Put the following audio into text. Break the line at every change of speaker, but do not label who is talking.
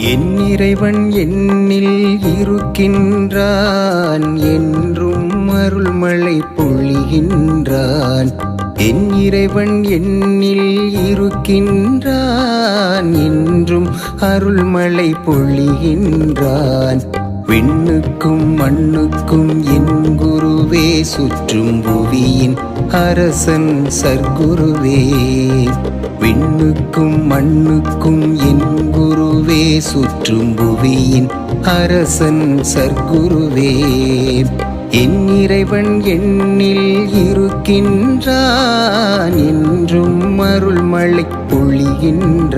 என் இறைவன் என்னில் இருக்கின்றான், என்றும் அருள்மழை பொழிகின்றான். என் இறைவன் என்னில் இருக்கின்றான், என்றும் அருள்மழை பொழிகின்றான். விண்ணுக்கும் மண்ணுக்கும் என் குருவே, சுற்றும் புவியின் அரசன் சர்க்குருவே. விண்ணுக்கும் மண்ணுக்கும் என் குருவே, சுற்றும் புவியின் அரசன் சர்க்குருவே. என் இறைவன் என்னில் இருக்கின்றான், என்றும் அருள்மழை பொழிகின்றான்.